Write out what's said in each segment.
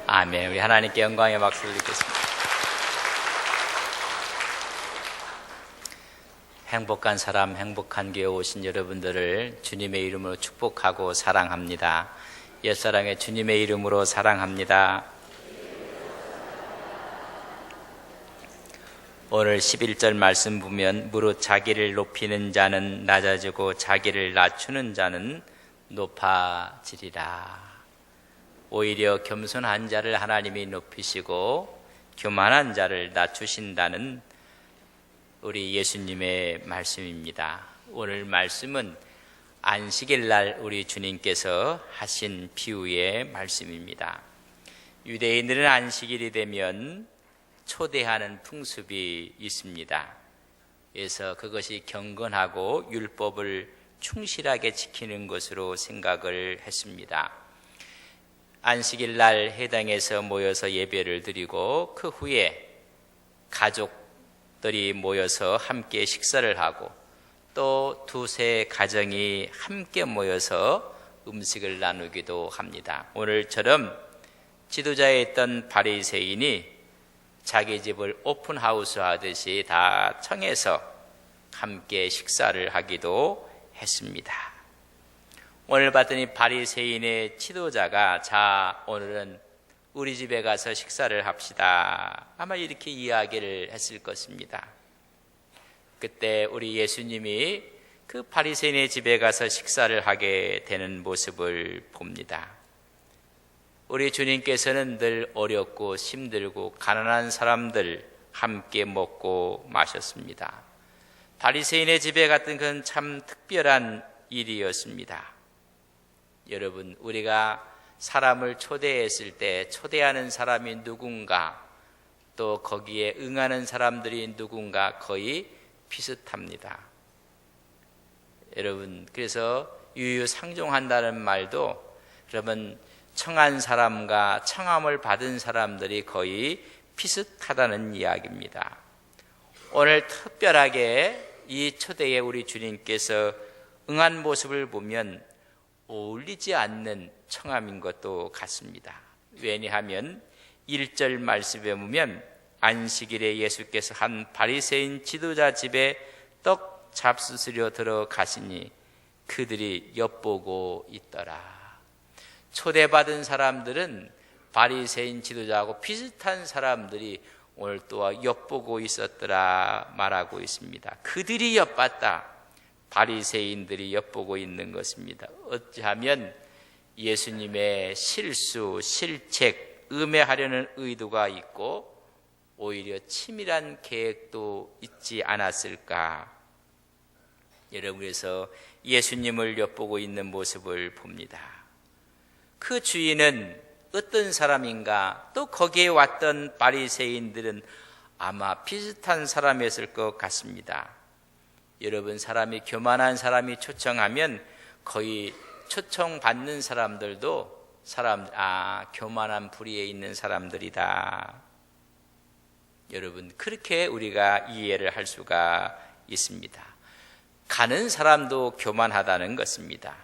아멘. 우리 하나님께 영광의 박수를 드리겠습니다. 행복한 사람, 행복한 교회 오신 여러분들을 주님의 이름으로 축복하고 사랑합니다. 옛사랑의 주님의 이름으로 사랑합니다. 오늘 11절 말씀 보면 무릇 자기를 높이는 자는 낮아지고 자기를 낮추는 자는 높아지리라. 오히려 겸손한 자를 하나님이 높이시고 교만한 자를 낮추신다는 우리 예수님의 말씀입니다. 오늘 말씀은 안식일 날 우리 주님께서 하신 비유의 말씀입니다. 유대인들은 안식일이 되면 초대하는 풍습이 있습니다. 그래서 그것이 경건하고 율법을 충실하게 지키는 것으로 생각을 했습니다. 안식일 날 회당에서 모여서 예배를 드리고 그 후에 가족들이 모여서 함께 식사를 하고 또 두세 가정이 함께 모여서 음식을 나누기도 합니다. 오늘처럼 지도자에 있던 바리새인이 자기 집을 오픈하우스 하듯이 다 청해서 함께 식사를 하기도 했습니다. 오늘 봤더니 바리새인의 지도자가 자 오늘은 우리 집에 가서 식사를 합시다 아마 이렇게 이야기를 했을 것입니다. 그때 우리 예수님이 그 바리새인의 집에 가서 식사를 하게 되는 모습을 봅니다. 우리 주님께서는 늘 어렵고 힘들고 가난한 사람들 함께 먹고 마셨습니다. 바리새인의 집에 갔던 건 참 특별한 일이었습니다. 여러분, 우리가 사람을 초대했을 때 초대하는 사람이 누군가 또 거기에 응하는 사람들이 누군가 거의 비슷합니다. 여러분, 그래서 유유상종한다는 말도 여러분 청한 사람과 청함을 받은 사람들이 거의 비슷하다는 이야기입니다. 오늘 특별하게 이 초대에 우리 주님께서 응한 모습을 보면 어울리지 않는 청함인 것도 같습니다. 왜냐하면 1절 말씀에 보면 안식일에 예수께서 한 바리새인 지도자 집에 떡 잡수시려 들어가시니 그들이 엿보고 있더라. 초대받은 사람들은 바리새인 지도자하고 비슷한 사람들이 오늘 또한 엿보고 있었더라 말하고 있습니다. 그들이 엿봤다. 바리새인들이 엿보고 있는 것입니다. 어찌하면 예수님의 실수, 실책, 음해하려는 의도가 있고 오히려 치밀한 계획도 있지 않았을까. 여러분, 그래서 예수님을 엿보고 있는 모습을 봅니다. 그 주인은 어떤 사람인가, 또 거기에 왔던 바리새인들은 아마 비슷한 사람이었을 것 같습니다. 여러분, 사람이 교만한 사람이 초청하면 거의 초청받는 사람들도 교만한 부리에 있는 사람들이다. 여러분, 그렇게 우리가 이해를 할 수가 있습니다. 가는 사람도 교만하다는 것입니다.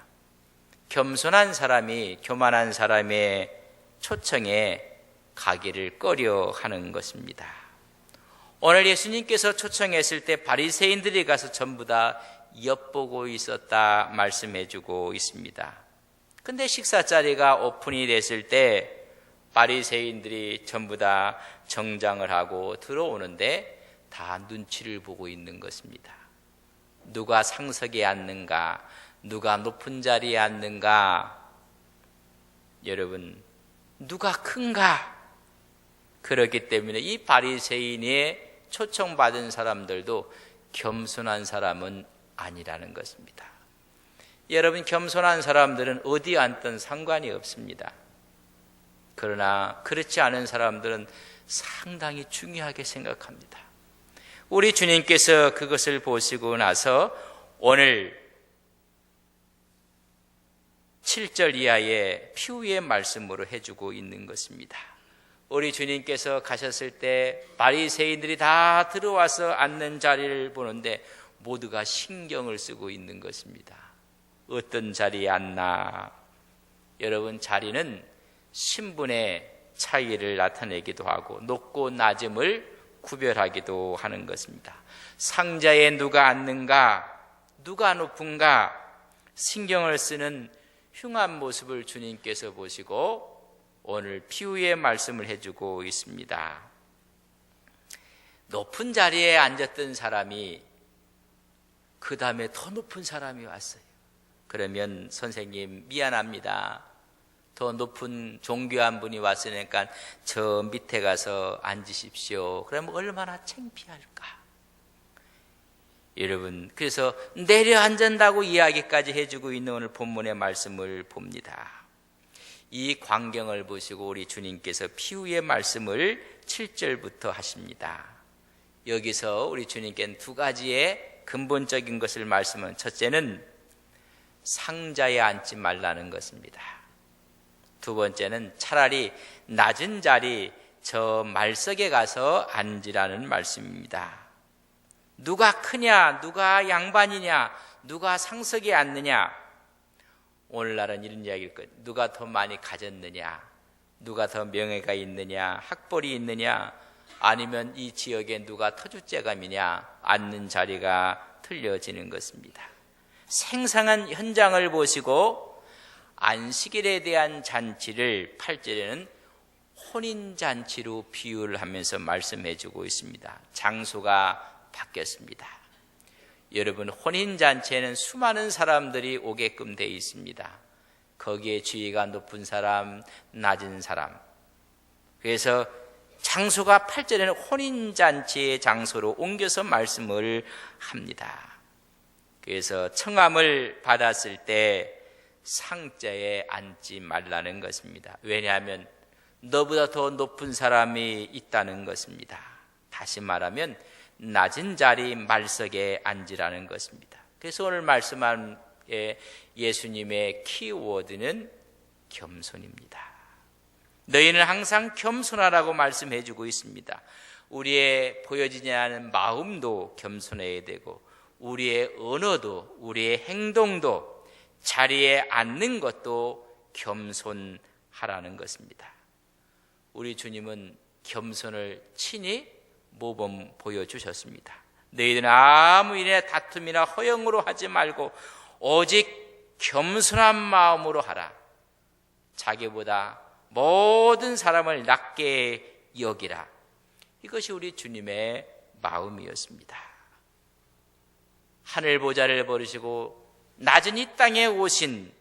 겸손한 사람이 교만한 사람의 초청에 가기를 꺼려 하는 것입니다. 오늘 예수님께서 초청했을 때 바리새인들이 가서 전부 다 엿보고 있었다 말씀해주고 있습니다. 근데 식사 자리가 오픈이 됐을 때 바리새인들이 전부 다 정장을 하고 들어오는데 다 눈치를 보고 있는 것입니다. 누가 상석에 앉는가, 누가 높은 자리에 앉는가, 여러분 누가 큰가. 그렇기 때문에 이 바리새인의 초청받은 사람들도 겸손한 사람은 아니라는 것입니다. 여러분, 겸손한 사람들은 어디 앉든 상관이 없습니다. 그러나 그렇지 않은 사람들은 상당히 중요하게 생각합니다. 우리 주님께서 그것을 보시고 나서 오늘 7절 이하의 비유의 말씀으로 해주고 있는 것입니다. 우리 주님께서 가셨을 때 바리새인들이 다 들어와서 앉는 자리를 보는데 모두가 신경을 쓰고 있는 것입니다. 어떤 자리에 앉나. 여러분, 자리는 신분의 차이를 나타내기도 하고 높고 낮음을 구별하기도 하는 것입니다. 상자에 누가 앉는가, 누가 높은가 신경을 쓰는 흉한 모습을 주님께서 보시고 오늘 피후의 말씀을 해주고 있습니다. 높은 자리에 앉았던 사람이 그 다음에 더 높은 사람이 왔어요. 그러면 선생님 미안합니다. 더 높은 존귀한 분이 왔으니까 저 밑에 가서 앉으십시오. 그러면 얼마나 창피할까? 여러분, 그래서 내려앉는다고 이야기까지 해주고 있는 오늘 본문의 말씀을 봅니다. 이 광경을 보시고 우리 주님께서 피후의 말씀을 7절부터 하십니다. 여기서 우리 주님께는 두 가지의 근본적인 것을 말씀은, 첫째는 상자에 앉지 말라는 것입니다. 두 번째는 차라리 낮은 자리 저 말석에 가서 앉으라는 말씀입니다. 누가 크냐, 누가 양반이냐, 누가 상석에 앉느냐. 오늘날은 이런 이야기일 거예요. 누가 더 많이 가졌느냐, 누가 더 명예가 있느냐, 학벌이 있느냐, 아니면 이 지역에 누가 터줏재감이냐, 앉는 자리가 틀려지는 것입니다. 생생한 현장을 보시고 안식일에 대한 잔치를 8절에는 혼인잔치로 비유를 하면서 말씀해 주고 있습니다. 장소가 바뀌었습니다. 여러분, 혼인잔치에는 수많은 사람들이 오게끔 되어 있습니다. 거기에 지위가 높은 사람, 낮은 사람. 그래서 장소가 8절에는 혼인잔치의 장소로 옮겨서 말씀을 합니다. 그래서 청함을 받았을 때 상자에 앉지 말라는 것입니다. 왜냐하면 너보다 더 높은 사람이 있다는 것입니다. 다시 말하면 낮은 자리 말석에 앉으라는 것입니다. 그래서 오늘 말씀한 예수님의 키워드는 겸손입니다. 너희는 항상 겸손하라고 말씀해 주고 있습니다. 우리의 보여지지 않는 마음도 겸손해야 되고, 우리의 언어도, 우리의 행동도, 자리에 앉는 것도 겸손하라는 것입니다. 우리 주님은 겸손을 친히 모범 보여주셨습니다. 너희들은 아무 일에 다툼이나 허영으로 하지 말고 오직 겸손한 마음으로 하라. 자기보다 모든 사람을 낮게 여기라. 이것이 우리 주님의 마음이었습니다. 하늘 보좌를 버리시고 낮은 이 땅에 오신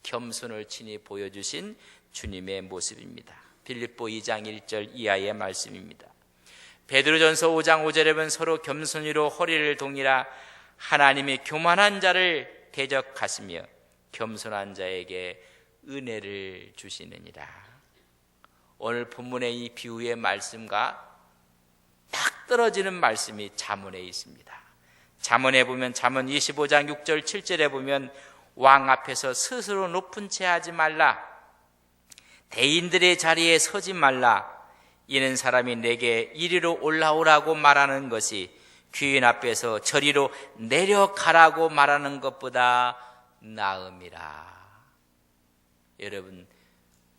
겸손을 친히 보여주신 주님의 모습입니다. 빌립보 2장 1절 이하의 말씀입니다. 베드로전서 5장 5절에 보면 서로 겸손히로 허리를 동이라. 하나님이 교만한 자를 대적하시며 겸손한 자에게 은혜를 주시느니라. 오늘 본문의 이 비유의 말씀과 딱 떨어지는 말씀이 잠언에 있습니다. 잠언에 보면 잠언 25장 6절 7절에 보면 왕 앞에서 스스로 높은 채 하지 말라. 대인들의 자리에 서지 말라. 이는 사람이 내게 이리로 올라오라고 말하는 것이 귀인 앞에서 저리로 내려가라고 말하는 것보다 나음이라. 여러분,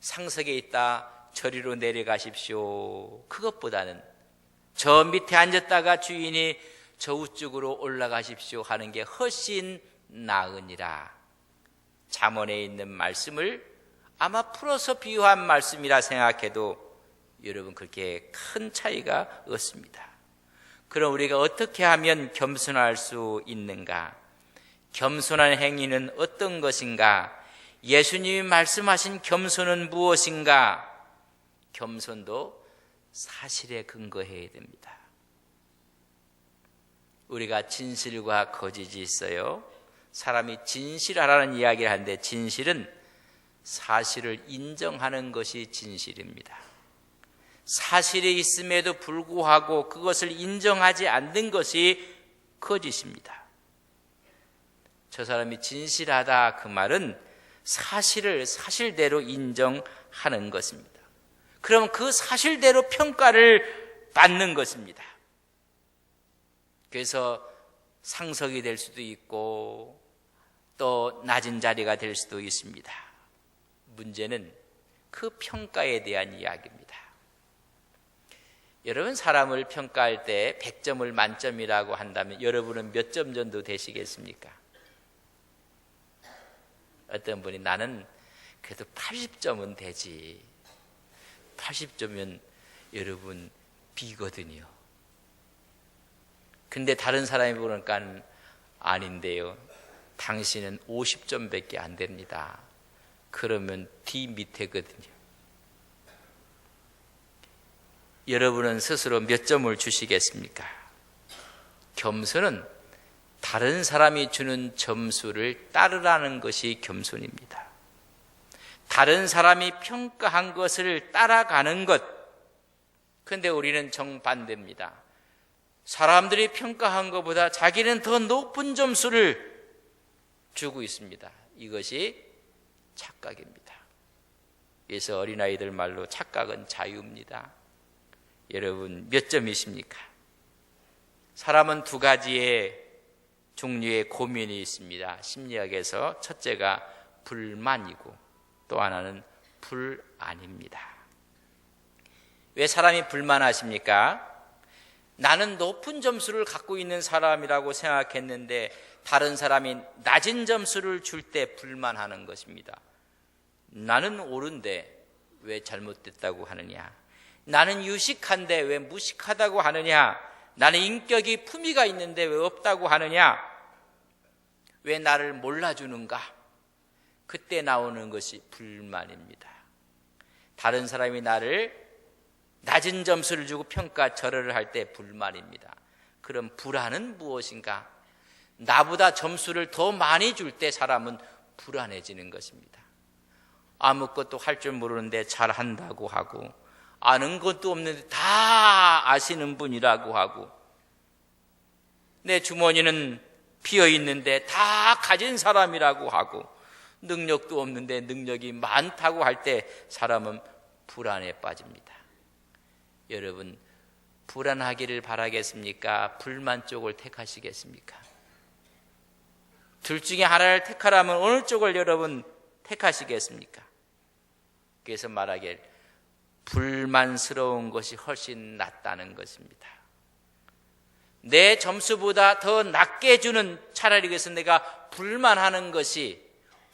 상석에 있다 저리로 내려가십시오. 그것보다는 저 밑에 앉았다가 주인이 저 우측으로 올라가십시오 하는 게 훨씬 나으니라. 잠언에 있는 말씀을 아마 풀어서 비유한 말씀이라 생각해도 여러분 그렇게 큰 차이가 없습니다. 그럼 우리가 어떻게 하면 겸손할 수 있는가? 겸손한 행위는 어떤 것인가? 예수님이 말씀하신 겸손은 무엇인가? 겸손도 사실에 근거해야 됩니다. 우리가 진실과 거짓이 있어요. 사람이 진실하라는 이야기를 하는데 진실은 사실을 인정하는 것이 진실입니다. 사실이 있음에도 불구하고 그것을 인정하지 않는 것이 거짓입니다. 저 사람이 진실하다 그 말은 사실을 사실대로 인정하는 것입니다. 그럼 그 사실대로 평가를 받는 것입니다. 그래서 상석이 될 수도 있고 또 낮은 자리가 될 수도 있습니다. 문제는 그 평가에 대한 이야기입니다. 여러분, 사람을 평가할 때 100점을 만점이라고 한다면 여러분은 몇 점 정도 되시겠습니까? 어떤 분이 나는 그래도 80점은 되지. 80점이면 여러분 B거든요. 근데 다른 사람이 보니까 아닌데요. 당신은 50점밖에 안 됩니다. 그러면 D 밑에거든요. 여러분은 스스로 몇 점을 주시겠습니까? 겸손은 다른 사람이 주는 점수를 따르라는 것이 겸손입니다. 다른 사람이 평가한 것을 따라가는 것. 그런데 우리는 정반대입니다. 사람들이 평가한 것보다 자기는 더 높은 점수를 주고 있습니다. 이것이 착각입니다. 그래서 어린아이들 말로 착각은 자유입니다. 여러분 몇 점이십니까? 사람은 두 가지의 종류의 고민이 있습니다. 심리학에서 첫째가 불만이고 또 하나는 불안입니다. 왜 사람이 불만하십니까? 나는 높은 점수를 갖고 있는 사람이라고 생각했는데 다른 사람이 낮은 점수를 줄 때 불만하는 것입니다. 나는 옳은데 왜 잘못됐다고 하느냐? 나는 유식한데 왜 무식하다고 하느냐? 나는 인격이 품위가 있는데 왜 없다고 하느냐? 왜 나를 몰라주는가? 그때 나오는 것이 불만입니다. 다른 사람이 나를 낮은 점수를 주고 평가 절하를 할 때 불만입니다. 그럼 불안은 무엇인가? 나보다 점수를 더 많이 줄 때 사람은 불안해지는 것입니다. 아무것도 할 줄 모르는데 잘한다고 하고 아는 것도 없는데 다 아시는 분이라고 하고 내 주머니는 비어있는데 다 가진 사람이라고 하고 능력도 없는데 능력이 많다고 할 때 사람은 불안에 빠집니다. 여러분 불안하기를 바라겠습니까? 불만 쪽을 택하시겠습니까? 둘 중에 하나를 택하라면 어느 쪽을 여러분 택하시겠습니까? 그래서 말하길 불만스러운 것이 훨씬 낫다는 것입니다. 내 점수보다 더 낮게 주는 차라리 그래서 내가 불만하는 것이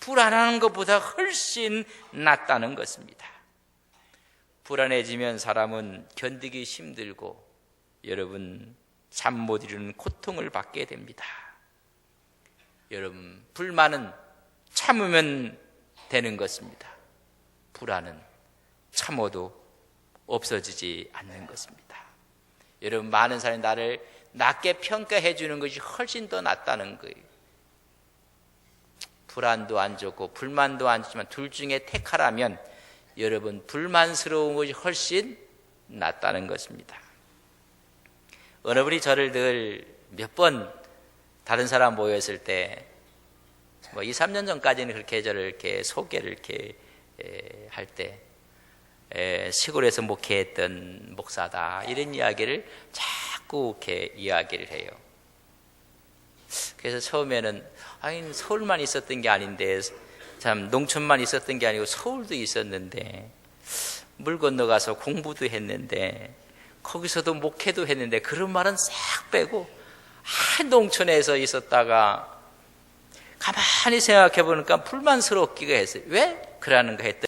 불안하는 것보다 훨씬 낫다는 것입니다. 불안해지면 사람은 견디기 힘들고 여러분 잠 못 이루는 고통을 받게 됩니다. 여러분 불만은 참으면 되는 것입니다. 불안은 참어도 없어지지 않는 것입니다. 여러분 많은 사람이 나를 낮게 평가해 주는 것이 훨씬 더 낫다는 거예요. 불안도 안 좋고 불만도 안 좋지만 둘 중에 택하라면 여러분 불만스러운 것이 훨씬 낫다는 것입니다. 어느 분이 저를 늘 몇 번 다른 사람 모였을 때 2, 3년 전까지는 그렇게 저를 이렇게 소개를 이렇게 할 때 시골에서 목회했던 목사다 이런 이야기를 자꾸 이렇게 이야기를 해요. 그래서 처음에는 아니 서울만 있었던 게 아닌데 참 농촌만 있었던 게 아니고 서울도 있었는데 물 건너가서 공부도 했는데 거기서도 목회도 했는데 그런 말은 싹 빼고 농촌에서 있었다가 가만히 생각해 보니까 불만스럽기가 했어요. 왜 그러는가 했더니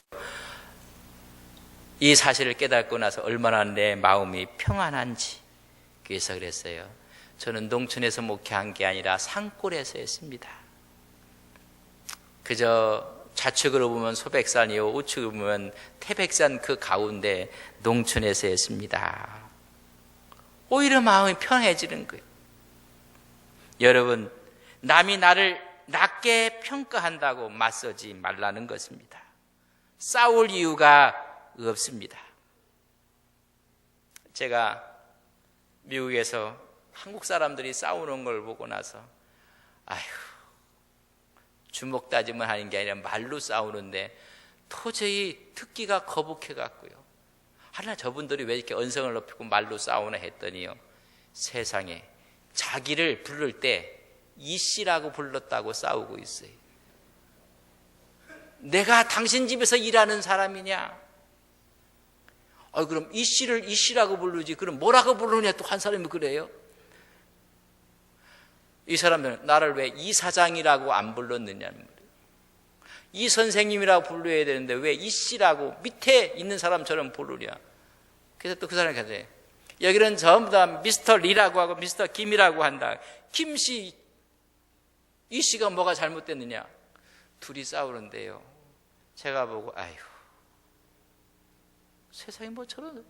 이 사실을 깨닫고 나서 얼마나 내 마음이 평안한지 그래서 그랬어요. 저는 농촌에서 목회한 게 아니라 산골에서 했습니다. 그저 좌측으로 보면 소백산이요 우측으로 보면 태백산 그 가운데 농촌에서 했습니다. 오히려 마음이 편해지는 거예요. 여러분 남이 나를 낮게 평가한다고 맞서지 말라는 것입니다. 싸울 이유가 없습니다. 제가 미국에서 한국 사람들이 싸우는 걸 보고 나서 아휴 주먹 다짐을 하는 게 아니라 말로 싸우는데 도저히 듣기가 거북해갖고요. 하나 저분들이 왜 이렇게 언성을 높이고 말로 싸우나 했더니요. 세상에 자기를 부를 때 이씨라고 불렀다고 싸우고 있어요. 내가 당신 집에서 일하는 사람이냐? 그럼 이 씨를 이 씨라고 부르지. 그럼 뭐라고 부르냐? 또 한 사람이 그래요. 이 사람들은 나를 왜 이 사장이라고 안 불렀느냐는 말이에요. 이 선생님이라고 불러야 되는데 왜 이 씨라고 밑에 있는 사람처럼 부르냐? 그래서 또 그 사람이 가서 여기는 전부 다 미스터 리라고 하고 미스터 김이라고 한다. 김 씨, 이 씨가 뭐가 잘못됐느냐? 둘이 싸우는데요. 제가 보고 아이고, 세상에 뭐 저런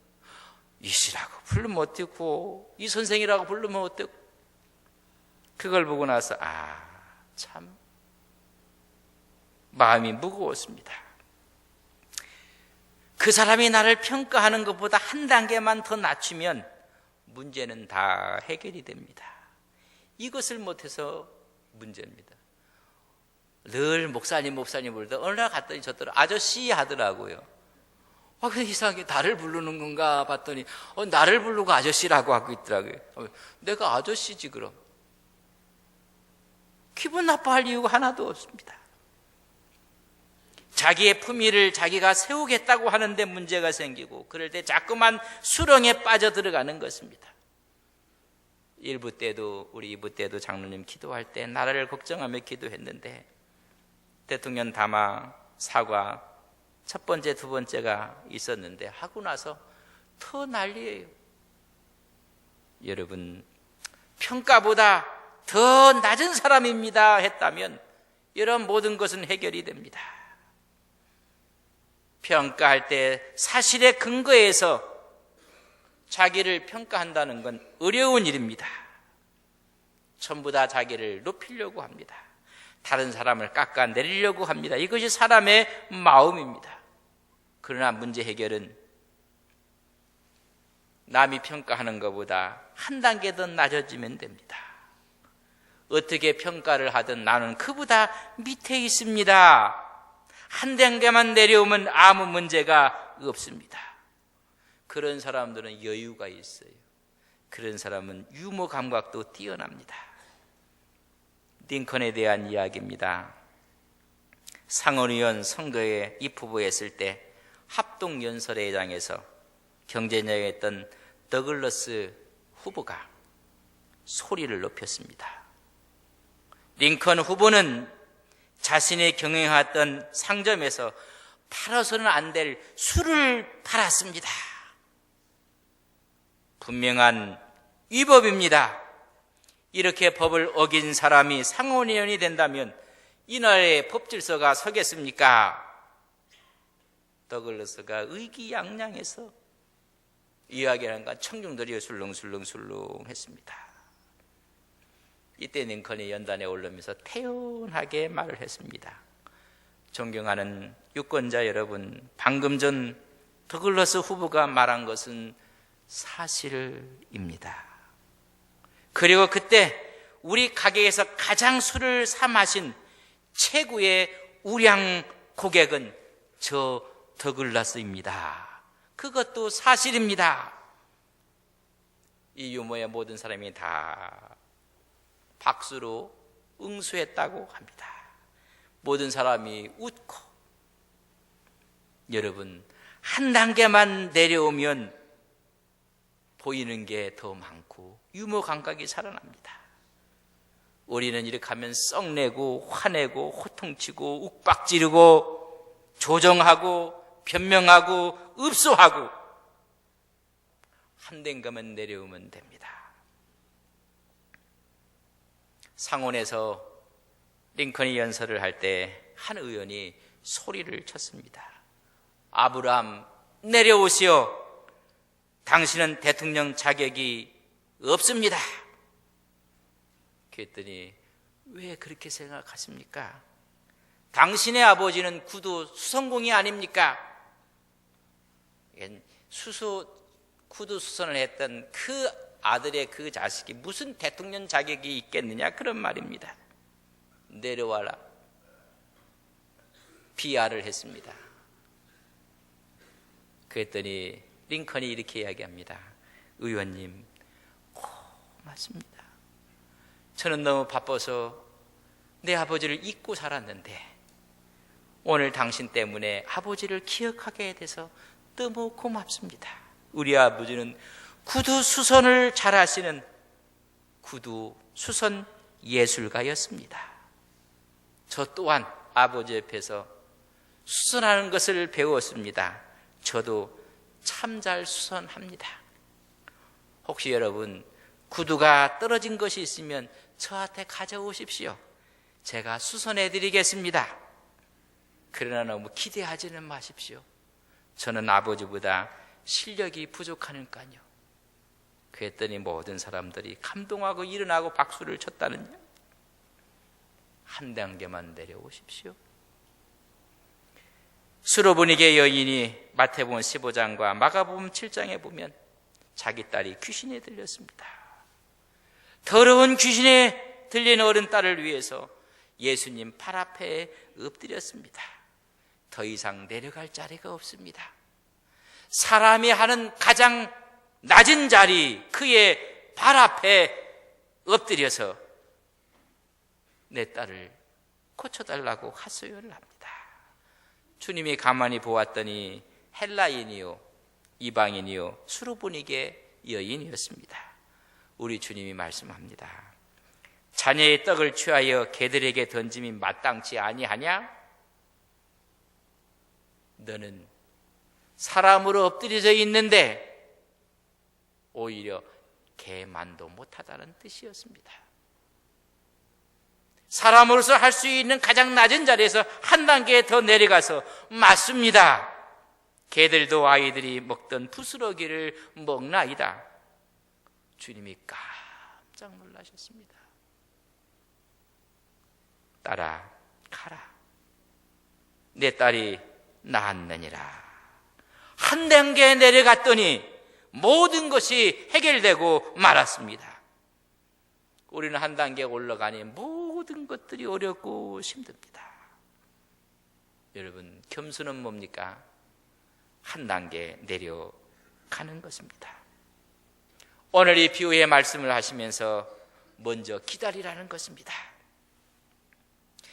이 씨라고 부르면 어떻고 이 선생이라고 부르면 어떻고. 그걸 보고 나서 참 마음이 무거웠습니다. 그 사람이 나를 평가하는 것보다 한 단계만 더 낮추면 문제는 다 해결이 됩니다. 이것을 못해서 문제입니다. 늘 목사님 부르다 어느 날 갔더니 저더러 아저씨 하더라고요. 근데 이상하게 나를 부르는 건가 봤더니 나를 부르고 아저씨라고 하고 있더라고요. 내가 아저씨지 그럼. 기분 나빠할 이유가 하나도 없습니다. 자기의 품위를 자기가 세우겠다고 하는데 문제가 생기고 그럴 때 자꾸만 수렁에 빠져들어가는 것입니다. 우리 2부 때도 장로님 기도할 때 나라를 걱정하며 기도했는데 대통령 담화 사과 첫 번째, 두 번째가 있었는데 하고 나서 더 난리예요. 여러분, 평가보다 더 낮은 사람입니다 했다면 이런 모든 것은 해결이 됩니다. 평가할 때 사실의 근거에서 자기를 평가한다는 건 어려운 일입니다. 전부 다 자기를 높이려고 합니다. 다른 사람을 깎아내리려고 합니다. 이것이 사람의 마음입니다. 그러나 문제 해결은 남이 평가하는 것보다 한 단계 더 낮아지면 됩니다. 어떻게 평가를 하든 나는 그보다 밑에 있습니다. 한 단계만 내려오면 아무 문제가 없습니다. 그런 사람들은 여유가 있어요. 그런 사람은 유머 감각도 뛰어납니다. 링컨에 대한 이야기입니다. 상원의원 선거에 입후보했을 때 합동연설회장에서 경쟁자였던 더글러스 후보가 소리를 높였습니다. 링컨 후보는 자신이 경영했던 상점에서 팔아서는 안 될 술을 팔았습니다. 분명한 위법입니다. 이렇게 법을 어긴 사람이 상원의원이 된다면 이 나라의 법질서가 서겠습니까? 더글러스가 의기양양해서 이야기하는 건 청중들이 술렁술렁 했습니다. 이때 링컨이 연단에 오르면서 태연하게 말을 했습니다. 존경하는 유권자 여러분, 방금 전 더글러스 후보가 말한 것은 사실입니다. 그리고 그때 우리 가게에서 가장 술을 사 마신 최고의 우량 고객은 저 더글러스입니다. 그것도 사실입니다. 이 유머의 모든 사람이 다 박수로 응수했다고 합니다. 모든 사람이 웃고. 여러분, 한 단계만 내려오면 보이는 게 더 많고 유머 감각이 살아납니다. 우리는 이렇게 하면 썩내고 화내고 호통치고 욱박지르고 조정하고 변명하고 읍소하고 한 단계만 내려오면 됩니다. 상원에서 링컨이 연설을 할 때 한 의원이 소리를 쳤습니다. 아브라함, 내려오시오. 당신은 대통령 자격이 없습니다. 그랬더니 왜 그렇게 생각하십니까? 당신의 아버지는 구두 수선공이 아닙니까? 구두 수선을 했던 그 아들의 그 자식이 무슨 대통령 자격이 있겠느냐, 그런 말입니다. 내려와라. 비하를 했습니다. 그랬더니 링컨이 이렇게 이야기합니다. 의원님, 맞습니다. 저는 너무 바빠서 내 아버지를 잊고 살았는데 오늘 당신 때문에 아버지를 기억하게 돼서 너무 고맙습니다. 우리 아버지는 구두 수선을 잘 하시는 구두 수선 예술가였습니다. 저 또한 아버지 옆에서 수선하는 것을 배웠습니다. 저도 참 잘 수선합니다. 혹시 여러분 구두가 떨어진 것이 있으면 저한테 가져오십시오. 제가 수선해 드리겠습니다. 그러나 너무 기대하지는 마십시오. 저는 아버지보다 실력이 부족하니까요. 그랬더니 모든 사람들이 감동하고 일어나고 박수를 쳤다는요. 한 단계만 내려오십시오. 수로보니게 여인이 마태복음 15장과 마가복음 7장에 보면 자기 딸이 귀신에 들렸습니다. 더러운 귀신에 들린 어른 딸을 위해서 예수님 팔 앞에 엎드렸습니다. 더 이상 내려갈 자리가 없습니다. 사람이 하는 가장 낮은 자리, 그의 발 앞에 엎드려서 내 딸을 고쳐달라고 하소연을 합니다. 주님이 가만히 보았더니 헬라인이요, 이방인이요, 수로보니게 여인이었습니다. 우리 주님이 말씀합니다. 자녀의 떡을 취하여 개들에게 던짐이 마땅치 아니하냐? 너는 사람으로 엎드려져 있는데 오히려 개만도 못하다는 뜻이었습니다. 사람으로서 할 수 있는 가장 낮은 자리에서 한 단계 더 내려가서 맞습니다. 개들도 아이들이 먹던 부스러기를 먹나이다. 주님이 깜짝 놀라셨습니다. 딸아, 가라. 내 딸이 나았느니라. 한 단계 내려갔더니 모든 것이 해결되고 말았습니다. 우리는 한 단계 올라가니 모든 것들이 어렵고 힘듭니다. 여러분, 겸손은 뭡니까? 한 단계 내려가는 것입니다. 오늘 이 비유의 말씀을 하시면서 먼저 기다리라는 것입니다.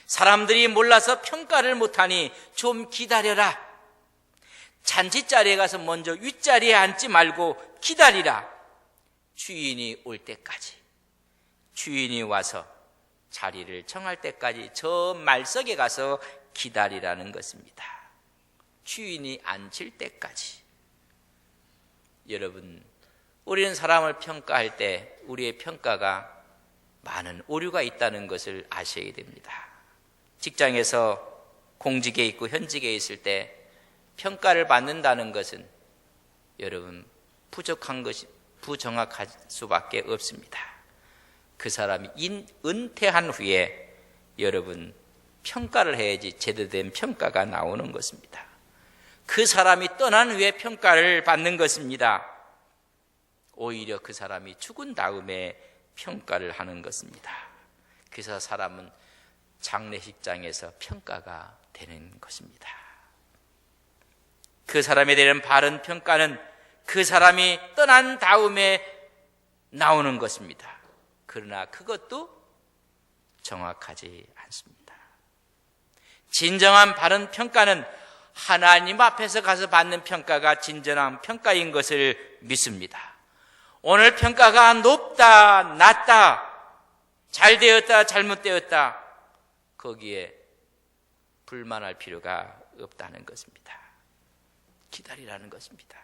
사람들이 몰라서 평가를 못하니 좀 기다려라. 잔치자리에 가서 먼저 윗자리에 앉지 말고 기다리라. 주인이 올 때까지, 주인이 와서 자리를 정할 때까지 저 말석에 가서 기다리라는 것입니다. 주인이 앉힐 때까지. 여러분, 우리는 사람을 평가할 때 우리의 평가가 많은 오류가 있다는 것을 아셔야 됩니다. 직장에서 공직에 있고 현직에 있을 때 평가를 받는다는 것은 여러분 부족한 것이 부정확할 수밖에 없습니다. 그 사람이 은퇴한 후에 여러분 평가를 해야지 제대로 된 평가가 나오는 것입니다. 그 사람이 떠난 후에 평가를 받는 것입니다. 오히려 그 사람이 죽은 다음에 평가를 하는 것입니다. 그래서 사람은 장례식장에서 평가가 되는 것입니다. 그 사람에 대한 바른 평가는 그 사람이 떠난 다음에 나오는 것입니다. 그러나 그것도 정확하지 않습니다. 진정한 바른 평가는 하나님 앞에서 가서 받는 평가가 진정한 평가인 것을 믿습니다. 오늘 평가가 높다, 낮다, 잘 되었다, 잘못되었다, 거기에 불만할 필요가 없다는 것입니다. 기다리라는 것입니다.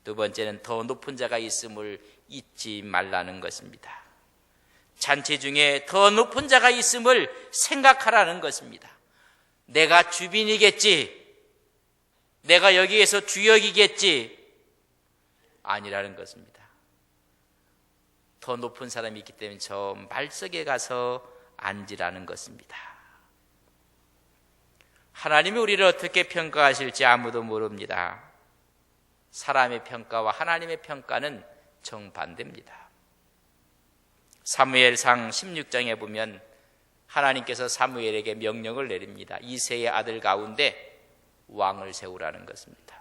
두 번째는 더 높은 자가 있음을 잊지 말라는 것입니다. 잔치 중에 더 높은 자가 있음을 생각하라는 것입니다. 내가 주빈이겠지, 내가 여기에서 주역이겠지, 아니라는 것입니다. 더 높은 사람이 있기 때문에 저 말석에 가서 앉으라는 것입니다. 하나님이 우리를 어떻게 평가하실지 아무도 모릅니다. 사람의 평가와 하나님의 평가는 정반대입니다. 사무엘상 16장에 보면 하나님께서 사무엘에게 명령을 내립니다. 이새의 아들 가운데 왕을 세우라는 것입니다.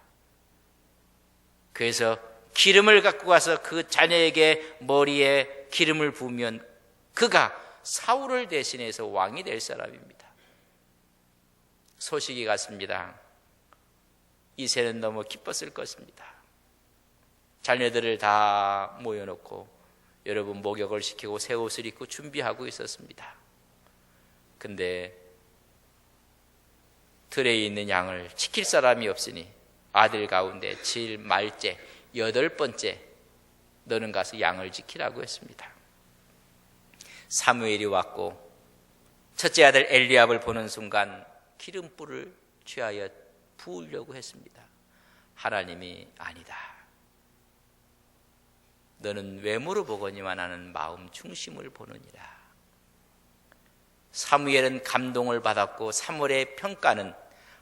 그래서 기름을 갖고 가서 그 자녀에게 머리에 기름을 부으면 그가 사울을 대신해서 왕이 될 사람입니다. 소식이 갔습니다. 이새는 너무 기뻤을 것입니다. 자녀들을 다 모여놓고 여러분 목욕을 시키고 새 옷을 입고 준비하고 있었습니다. 근데 들에 있는 양을 지킬 사람이 없으니 아들 가운데 제일 말째 8번째 너는 가서 양을 지키라고 했습니다. 사무엘이 왔고 첫째 아들 엘리압을 보는 순간 기름불을 취하여 부으려고 했습니다. 하나님이 아니다. 너는 외모를 보거니와 나는 마음 중심을 보느니라. 사무엘은 감동을 받았고 사무엘의 평가는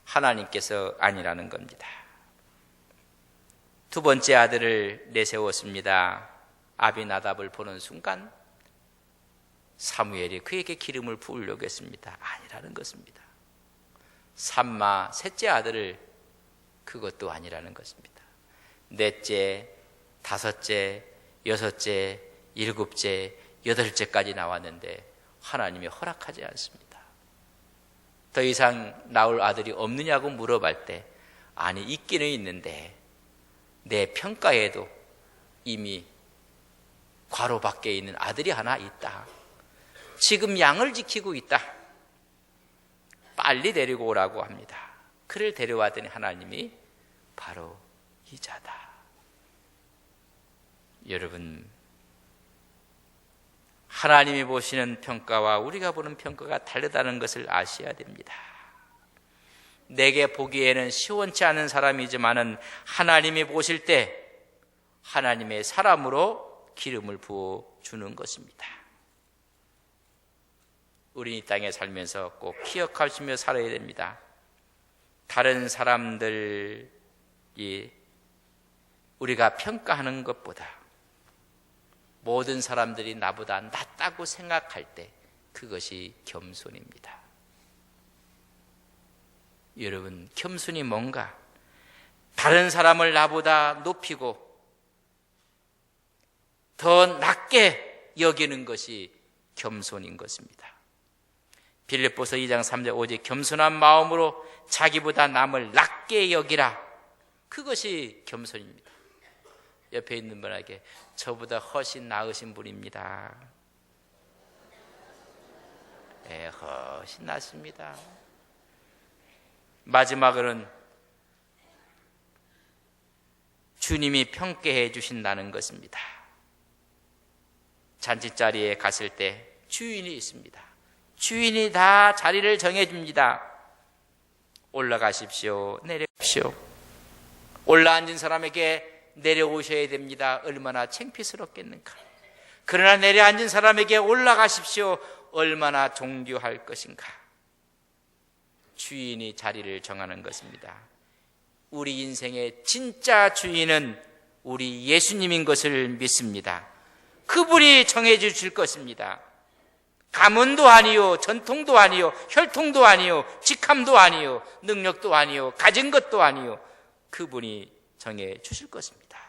하나님께서 아니라는 겁니다. 두 번째 아들을 내세웠습니다. 아비나답을 보는 순간 사무엘이 그에게 기름을 부으려고 했습니다. 아니라는 것입니다. 삼마 셋째 아들을 그것도 아니라는 것입니다. 넷째, 다섯째, 여섯째, 일곱째, 여덟째까지 나왔는데 하나님이 허락하지 않습니다. 더 이상 나올 아들이 없느냐고 물어볼 때 아니 있기는 있는데 내 평가에도 이미 괄호 밖에 있는 아들이 하나 있다. 지금 양을 지키고 있다. 빨리 데리고 오라고 합니다. 그를 데려왔더니 하나님이 바로 이 자다. 여러분, 하나님이 보시는 평가와 우리가 보는 평가가 다르다는 것을 아셔야 됩니다. 내게 보기에는 시원치 않은 사람이지만은 하나님이 보실 때 하나님의 사람으로 기름을 부어 주는 것입니다. 우리 이 땅에 살면서 꼭 기억하시며 살아야 됩니다. 다른 사람들이 우리가 평가하는 것보다 모든 사람들이 나보다 낫다고 생각할 때 그것이 겸손입니다. 여러분, 겸손이 뭔가? 다른 사람을 나보다 높이고 더 낮게 여기는 것이 겸손인 것입니다. 빌립보서 2장 3절 오직 겸손한 마음으로 자기보다 남을 낮게 여기라. 그것이 겸손입니다. 옆에 있는 분에게 저보다 훨씬 나으신 분입니다. 네, 훨씬 낫습니다. 마지막으로는 주님이 평가해 주신다는 것입니다. 잔치자리에 갔을 때 주인이 있습니다. 주인이 다 자리를 정해줍니다. 올라가십시오. 내려오십시오. 올라앉은 사람에게 내려오셔야 됩니다. 얼마나 창피스럽겠는가. 그러나 내려앉은 사람에게 올라가십시오. 얼마나 존귀할 것인가. 주인이 자리를 정하는 것입니다. 우리 인생의 진짜 주인은 우리 예수님인 것을 믿습니다. 그분이 정해 주실 것입니다. 가문도 아니요, 전통도 아니요, 혈통도 아니요, 직함도 아니요, 능력도 아니요, 가진 것도 아니요, 그분이 정해 주실 것입니다.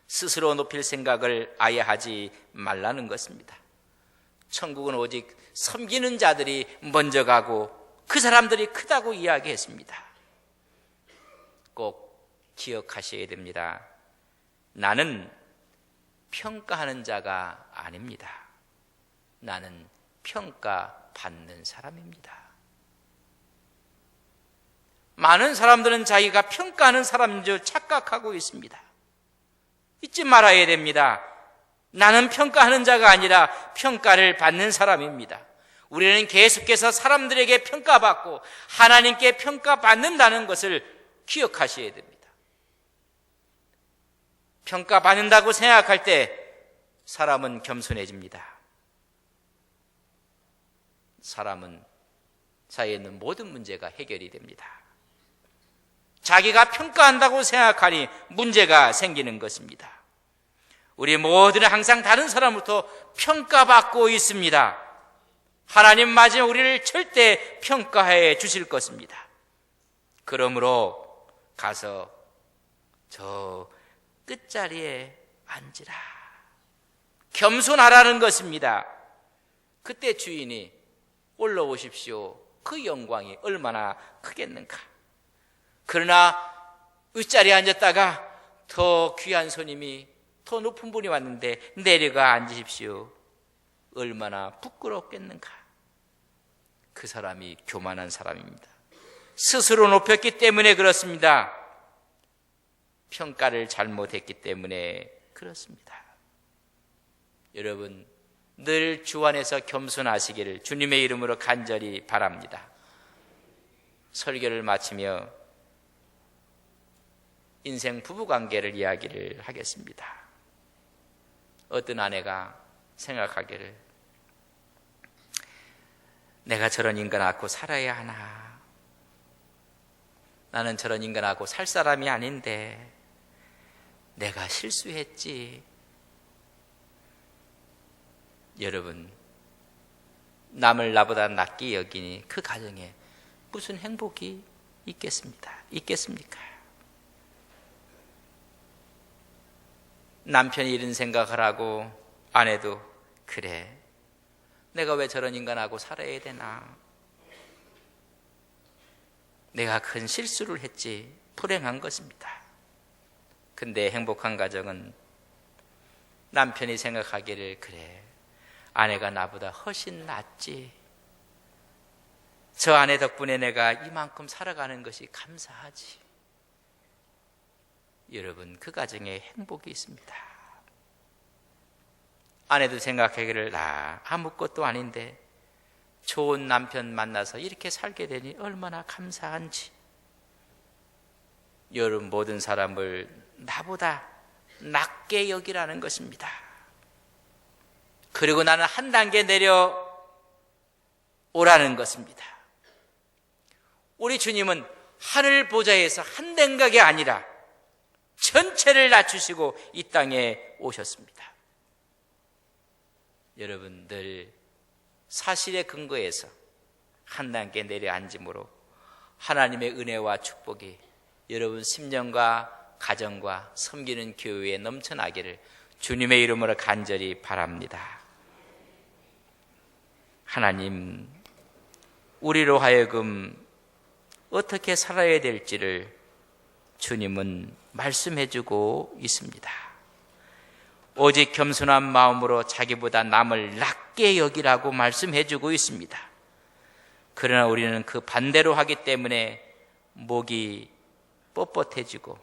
스스로 높일 생각을 아예 하지 말라는 것입니다. 천국은 오직 섬기는 자들이 먼저 가고 그 사람들이 크다고 이야기했습니다. 꼭 기억하셔야 됩니다. 나는 평가하는 자가 아닙니다. 나는 평가받는 사람입니다. 많은 사람들은 자기가 평가하는 사람인 줄 착각하고 있습니다. 잊지 말아야 됩니다. 나는 평가하는 자가 아니라 평가를 받는 사람입니다. 우리는 계속해서 사람들에게 평가받고 하나님께 평가받는다는 것을 기억하셔야 됩니다. 평가받는다고 생각할 때 사람은 겸손해집니다. 사람은 사이에 있는 모든 문제가 해결이 됩니다. 자기가 평가한다고 생각하니 문제가 생기는 것입니다. 우리 모두는 항상 다른 사람으로부터 평가받고 있습니다. 하나님 마지막 우리를 절대 평가해 주실 것입니다. 그러므로 가서 저 끝자리에 앉으라. 겸손하라는 것입니다. 그때 주인이 올라오십시오. 그 영광이 얼마나 크겠는가. 그러나 윗자리에 앉았다가 더 귀한 손님이, 더 높은 분이 왔는데 내려가 앉으십시오. 얼마나 부끄럽겠는가. 그 사람이 교만한 사람입니다. 스스로 높였기 때문에 그렇습니다. 평가를 잘못했기 때문에 그렇습니다. 여러분, 늘 주 안에서 겸손하시기를 주님의 이름으로 간절히 바랍니다. 설교를 마치며 인생 부부관계를 이야기를 하겠습니다. 어떤 아내가 생각하기를, 내가 저런 인간하고 살아야 하나? 나는 저런 인간하고 살 사람이 아닌데 내가 실수했지. 여러분, 남을 나보다 낫게 여기니 그 가정에 무슨 행복이 있겠습니까? 남편이 이런 생각을 하고 아내도, 그래, 내가 왜 저런 인간하고 살아야 되나? 내가 큰 실수를 했지, 불행한 것입니다. 근데 행복한 가정은 남편이 생각하기를, 그래, 아내가 나보다 훨씬 낫지. 저 아내 덕분에 내가 이만큼 살아가는 것이 감사하지. 여러분, 그 가정에 행복이 있습니다. 아내도 생각하기를, 나 아무것도 아닌데 좋은 남편 만나서 이렇게 살게 되니 얼마나 감사한지. 여러분, 모든 사람을 나보다 낮게 여기라는 것입니다. 그리고 나는 한 단계 내려오라는 것입니다. 우리 주님은 하늘 보좌에서 한 생각이 아니라 전체를 낮추시고 이 땅에 오셨습니다. 여러분, 늘 사실에 근거해서 한 단계 내려앉음으로 하나님의 은혜와 축복이 여러분 심령과 가정과 섬기는 교회에 넘쳐나기를 주님의 이름으로 간절히 바랍니다. 하나님, 우리로 하여금 어떻게 살아야 될지를 주님은 말씀해주고 있습니다. 오직 겸손한 마음으로 자기보다 남을 낮게 여기라고 말씀해주고 있습니다. 그러나 우리는 그 반대로 하기 때문에 목이 뻣뻣해지고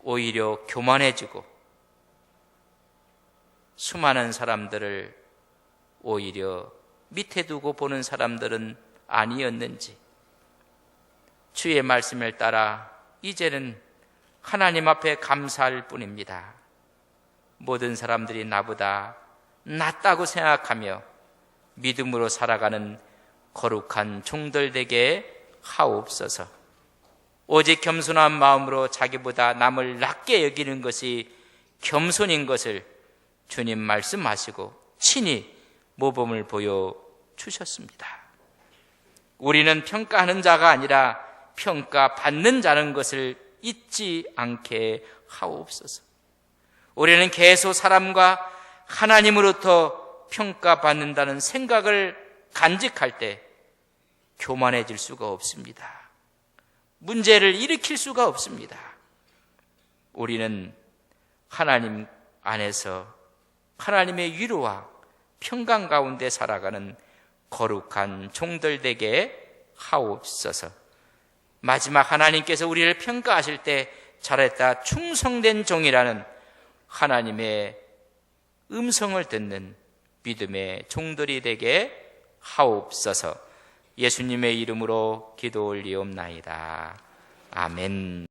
오히려 교만해지고 수많은 사람들을 오히려 밑에 두고 보는 사람들은 아니었는지, 주의 말씀을 따라 이제는 하나님 앞에 감사할 뿐입니다. 모든 사람들이 나보다 낫다고 생각하며 믿음으로 살아가는 거룩한 종들 되게 하옵소서. 오직 겸손한 마음으로 자기보다 남을 낮게 여기는 것이 겸손인 것을 주님 말씀하시고 친히 모범을 보여주셨습니다. 우리는 평가하는 자가 아니라 평가받는 자는 것을 잊지 않게 하옵소서. 우리는 계속 사람과 하나님으로부터 평가받는다는 생각을 간직할 때 교만해질 수가 없습니다. 문제를 일으킬 수가 없습니다. 우리는 하나님 안에서 하나님의 위로와 평강 가운데 살아가는 거룩한 종들 되게 하옵소서. 마지막 하나님께서 우리를 평가하실 때 잘했다, 충성된 종이라는 하나님의 음성을 듣는 믿음의 종들이 되게 하옵소서. 예수님의 이름으로 기도 올리옵나이다. 아멘.